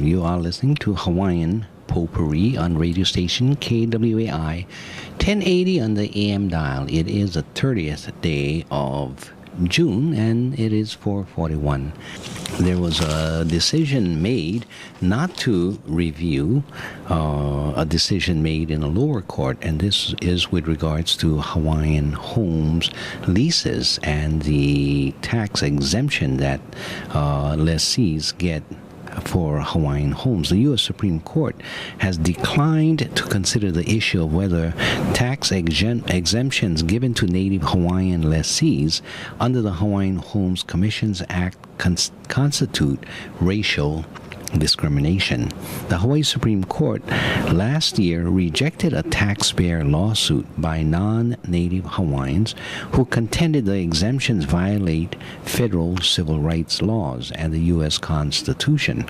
You are listening to Hawaiian Potpourri on radio station KWAI 1080 on the AM dial. It is the 30th day of June and it is 4:41. There was a decision made not to review a decision made in a lower court, and this is with regards to Hawaiian homes leases and the tax exemption that lessees get for Hawaiian homes. The U.S. Supreme Court has declined to consider the issue of whether tax exemptions given to Native Hawaiian lessees under the Hawaiian Homes Commissions Act constitute racial discrimination. The Hawaii Supreme Court last year rejected a taxpayer lawsuit by non-Native Hawaiians who contended the exemptions violate federal civil rights laws and the U.S. Constitution.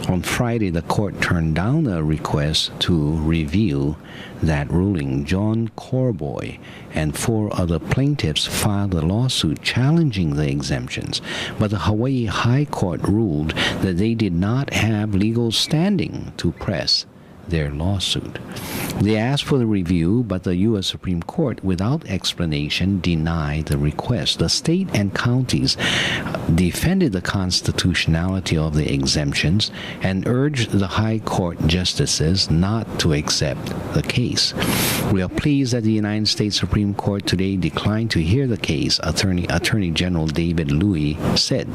On Friday, the court turned down a request to review that ruling. John Corboy and 4 other plaintiffs filed a lawsuit challenging the exemptions, but the Hawaii High Court ruled that they did not have legal standing to press their lawsuit. They asked for the review, but the U.S. Supreme Court, without explanation, denied the request. The state and counties defended the constitutionality of the exemptions and urged the High Court justices not to accept the case. We are pleased that the United States Supreme Court today declined to hear the case, Attorney General David Louis said.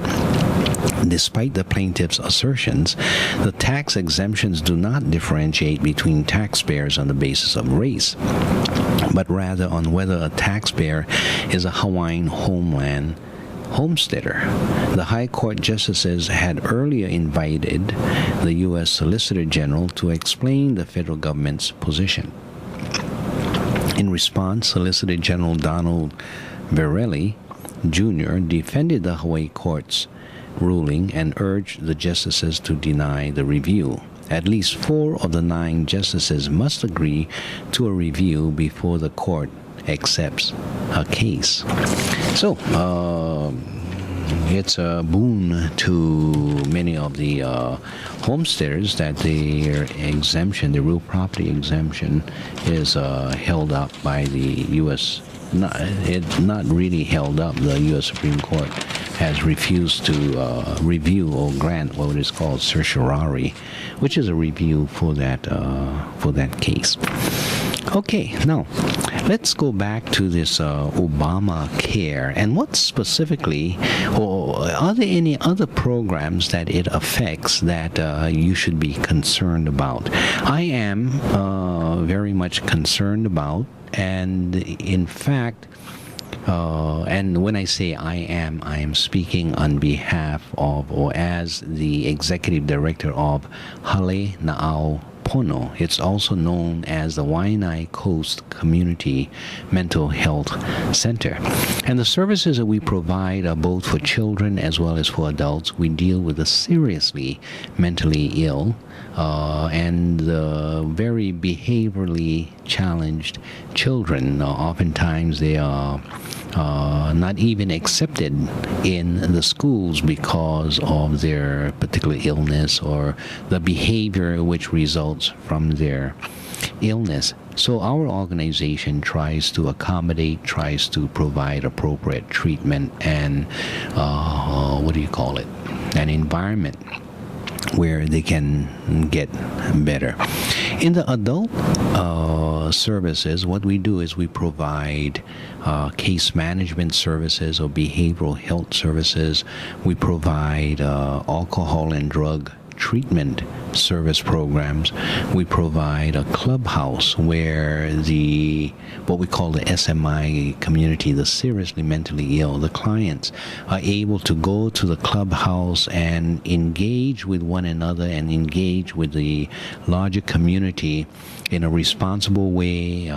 Despite the plaintiff's assertions, the tax exemptions do not differentiate between taxpayers on the basis of race, but rather on whether a taxpayer is a Hawaiian homeland homesteader. The High Court justices had earlier invited the U.S. Solicitor General to explain the federal government's position. In response, Solicitor General Donald Verrilli, Jr. defended the Hawaii Court's ruling and urged the justices to deny the review. At least 4 of the 9 justices must agree to a review before the court accepts a case. So, it's a boon to many of the homesteaders that their exemption, the real property exemption, is held up by the U.S. It's not really held up. The U.S. Supreme Court has refused to review or grant what is called certiorari, which is a review for that case. Okay, now let's go back to this Obamacare and what specifically, or are there any other programs that it affects that you should be concerned about? I am very much concerned about, and in fact, and when I say I am speaking on behalf of, or as the executive director of Hale Na'au Pono. It's also known as the Waianae Coast Community Mental Health Center. And the services that we provide are both for children as well as for adults. We deal with the seriously mentally ill and very behaviorally challenged children. Oftentimes they are not even accepted in the schools because of their particular illness or the behavior which results from their illness. So our organization tries to accommodate, tries to provide appropriate treatment and an environment where they can get better. In the adult services, what we do is we provide case management services or behavioral health services. We provide alcohol and drug treatment service programs. We provide a clubhouse where what we call the SMI community, the seriously mentally ill, the clients are able to go to the clubhouse and engage with one another and engage with the larger community in a responsible way,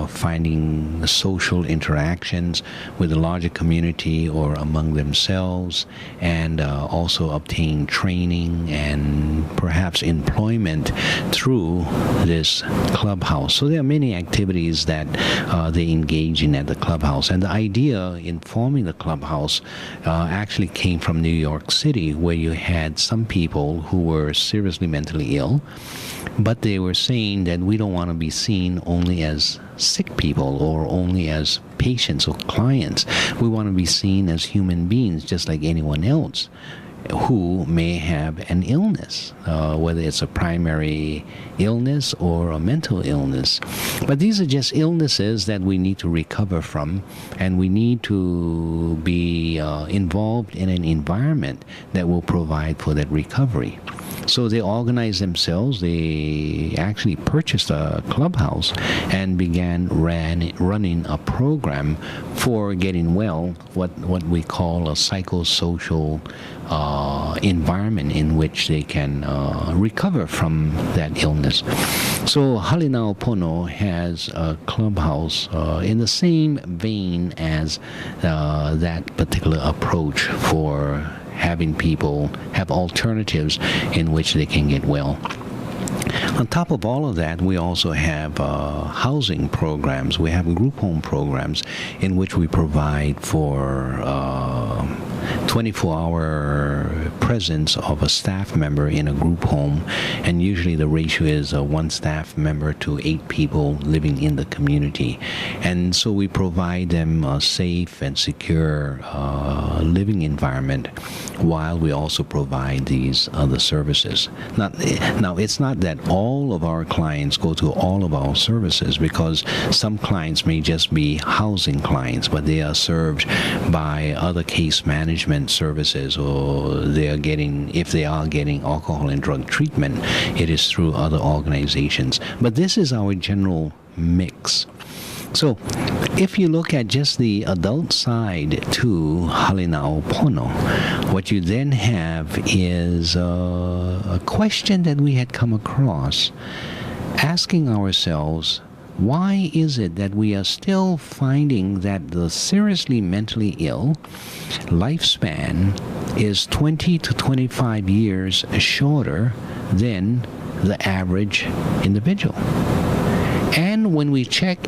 finding social interactions with the larger community or among themselves, and also obtain training and and perhaps employment through this clubhouse. So there are many activities that they engage in at the clubhouse. And the idea in forming the clubhouse actually came from New York City, where you had some people who were seriously mentally ill, but they were saying that we don't want to be seen only as sick people or only as patients or clients. We want to be seen as human beings just like anyone else who may have an illness, whether it's a primary illness or a mental illness. But these are just illnesses that we need to recover from, and we need to be involved in an environment that will provide for that recovery. So they organized themselves. They actually purchased a clubhouse and began running a program for getting well, what we call a psychosocial environment in which they can recover from that illness. So Halinao Pono has a clubhouse in the same vein as that particular approach for having people have alternatives in which they can get well. On top of all of that, we also have housing programs. We have group home programs in which we provide for 24-hour presence of a staff member in a group home, and usually the ratio is one staff member to 8 people living in the community. And so we provide them a safe and secure living environment while we also provide these other services. Now, it's not that all of our clients go to all of our services, because some clients may just be housing clients, but they are served by other case management services, or if they are getting alcohol and drug treatment, it is through other organizations. But this is our general mix. So, if you look at just the adult side to Halinao Pono, what you then have is a question that we had come across, asking ourselves, why is it that we are still finding that the seriously mentally ill lifespan is 20 to 25 years shorter than the average individual? And when we check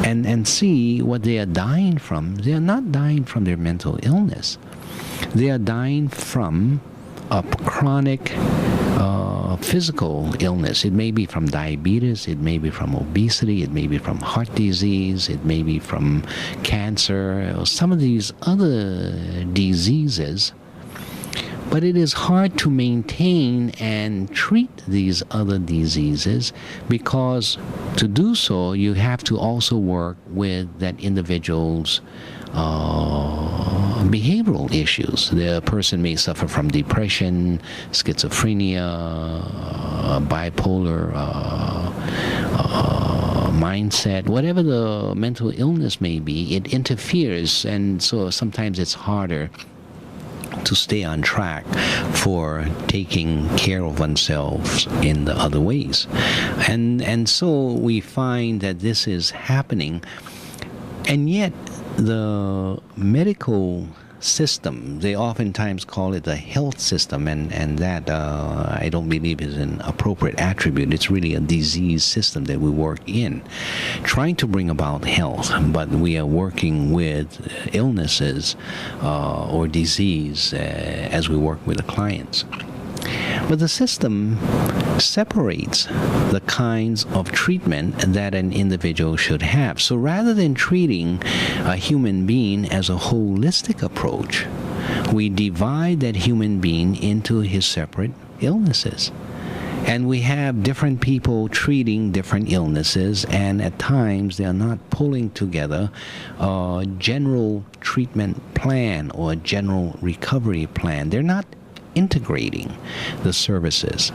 and see what they are dying from, they are not dying from their mental illness. They are dying from a chronic physical illness. It may be from diabetes, it may be from obesity, it may be from heart disease, it may be from cancer, or some of these other diseases. But it is hard to maintain and treat these other diseases, because to do so, you have to also work with that individual's behavioral issues. The person may suffer from depression, schizophrenia, bipolar mindset, whatever the mental illness may be, it interferes, and so sometimes it's harder to stay on track for taking care of oneself in the other ways. And so we find that this is happening, and yet the medical system, they oftentimes call it the health system, and that I don't believe is an appropriate attribute. It's really a disease system that we work in, trying to bring about health, but we are working with illnesses or disease as we work with the clients. But the system separates the kinds of treatment that an individual should have. So rather than treating a human being as a holistic approach, we divide that human being into his separate illnesses. And we have different people treating different illnesses, and at times they are not pulling together a general treatment plan or a general recovery plan. They're not integrating the services,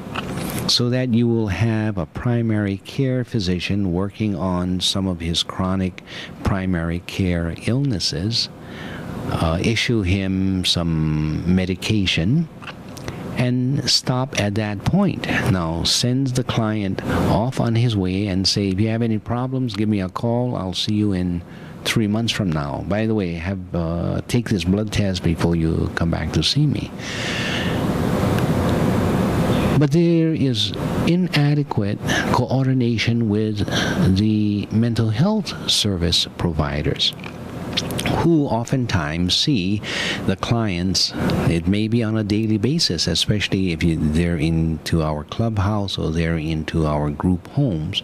so that you will have a primary care physician working on some of his chronic primary care illnesses, issue him some medication, and stop at that point. Now, sends the client off on his way and say, if you have any problems, give me a call. I'll see you in 3 months from now. By the way, take this blood test before you come back to see me. But there is inadequate coordination with the mental health service providers, who oftentimes see the clients, it may be on a daily basis, especially if they're into our clubhouse or they're into our group homes,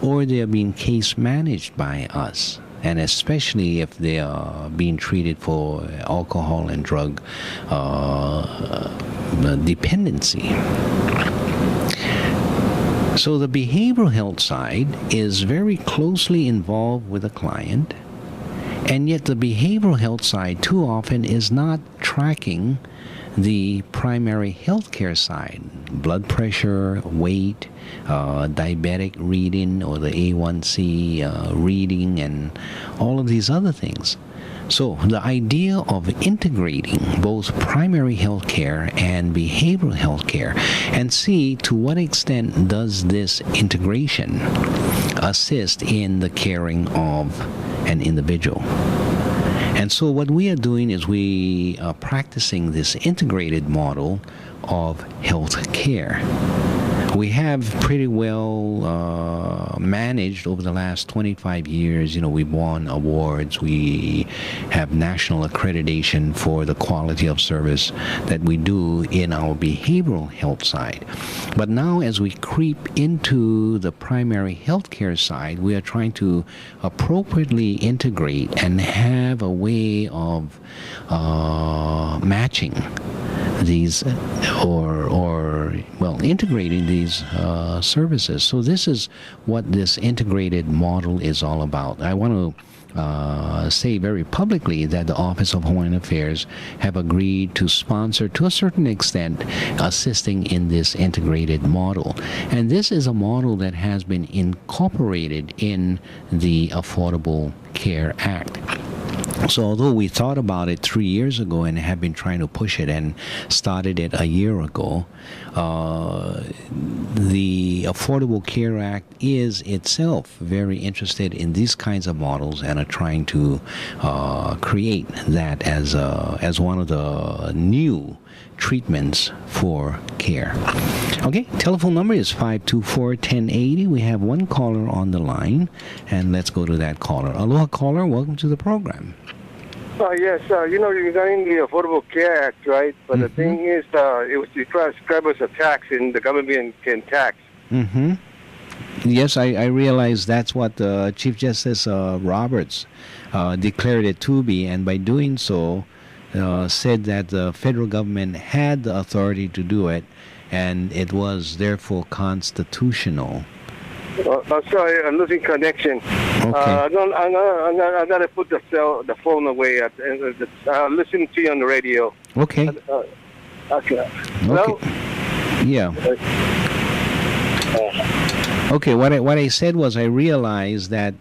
or they're being case managed by us. And especially if they are being treated for alcohol and drug dependency. So the behavioral health side is very closely involved with the client, and yet the behavioral health side too often is not tracking the primary health care side, blood pressure, weight, diabetic reading, or the A1C reading, and all of these other things. So the idea of integrating both primary health care and behavioral health care, and see to what extent does this integration assist in the caring of an individual. And so what we are doing is we are practicing this integrated model of health care. We have pretty well managed over the last 25 years. We've won awards. We have national accreditation for the quality of service that we do in our behavioral health side. But now as we creep into the primary health care side, we are trying to appropriately integrate and have a way of matching these integrating these services. So this is what this integrated model is all about. I want to say very publicly that the Office of Hawaiian Affairs have agreed to sponsor, to a certain extent, assisting in this integrated model. And this is a model that has been incorporated in the Affordable Care Act. So although we thought about it 3 years ago and have been trying to push it and started it a year ago, the Affordable Care Act is itself very interested in these kinds of models and are trying to create that as one of the new treatments for care. Okay, telephone number is 524-1080. We have one caller on the line, and let's go to that caller. Aloha, caller. Welcome to the program. Yes, regarding the Affordable Care Act, right? But the thing is, it was described as a tax, and the government can tax. Mm-hmm. Yes, I realize that's what Chief Justice Roberts declared it to be, and by doing so, said that the federal government had the authority to do it, and it was therefore constitutional. Sorry, I'm losing connection. Okay. I gotta put the phone away. I'll listen to you on the radio. Okay. Okay. Hello? Yeah. Okay. What I said was I realized that.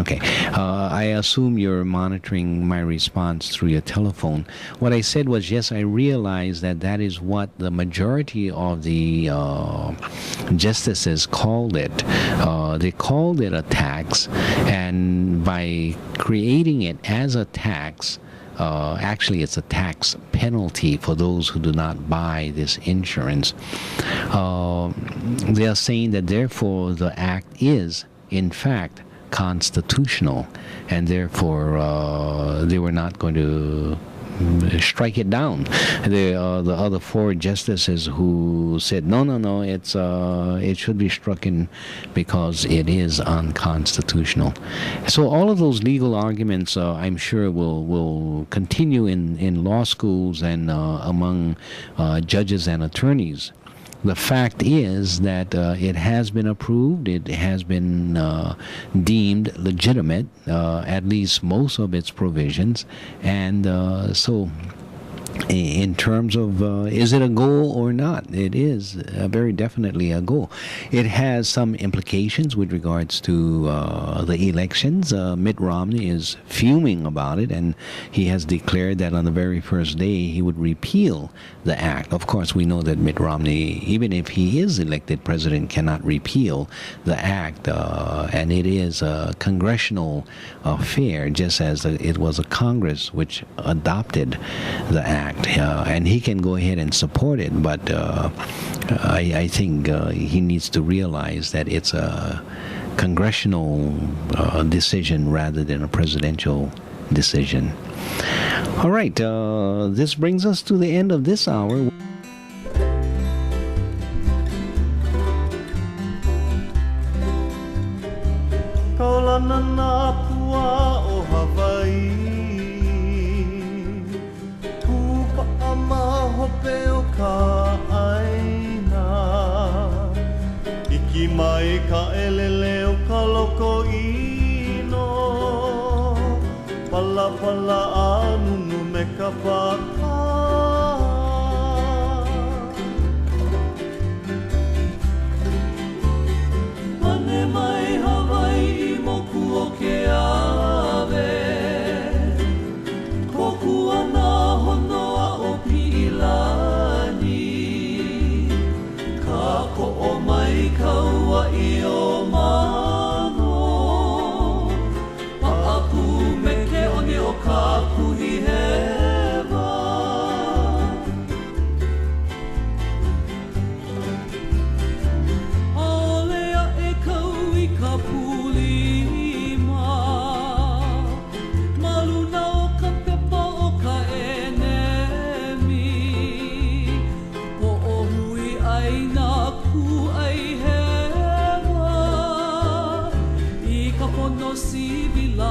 Okay, I assume you're monitoring my response through your telephone. What I said was, yes, I realize that is what the majority of the justices called it. They called it a tax, and by creating it as a tax, actually it's a tax penalty for those who do not buy this insurance. They are saying that therefore the act is, in fact, constitutional, and therefore they were not going to strike it down. The other four justices who said no, it should be stricken because it is unconstitutional. So all of those legal arguments, I'm sure, will continue in law schools and among judges and attorneys. The fact is that it has been approved, it has been deemed legitimate, at least most of its provisions, and so in terms of is it a goal or not, it is very definitely a goal. It has some implications with regards to the elections. Mitt Romney is fuming about it, and he has declared that on the very first day he would repeal the act. Of course, we know that Mitt Romney, even if he is elected president, cannot repeal the act, and it is a congressional affair, just as it was a Congress which adopted the act. act, and he can go ahead and support it, but I think he needs to realize that it's a congressional decision rather than a presidential decision. All right, this brings us to the end of this hour. Kaulana nā pua o Hawaii, Kupa'a mahope o ka aina, Iki mai ka elele o ka loko ino, Pala pala anunu me ka paka. Mane mai Hawaii moku o ke ave, Koku ana honoa o Pilani, Ka ko'o mai kaua I o mano, Pa'aku me ke oni o ka kuhi hewa. Aolea e kau I ka pulima, Maluna o ka pepa o ka enemi, Po'ohui ai nā ku ai hewa, I ka pono sivila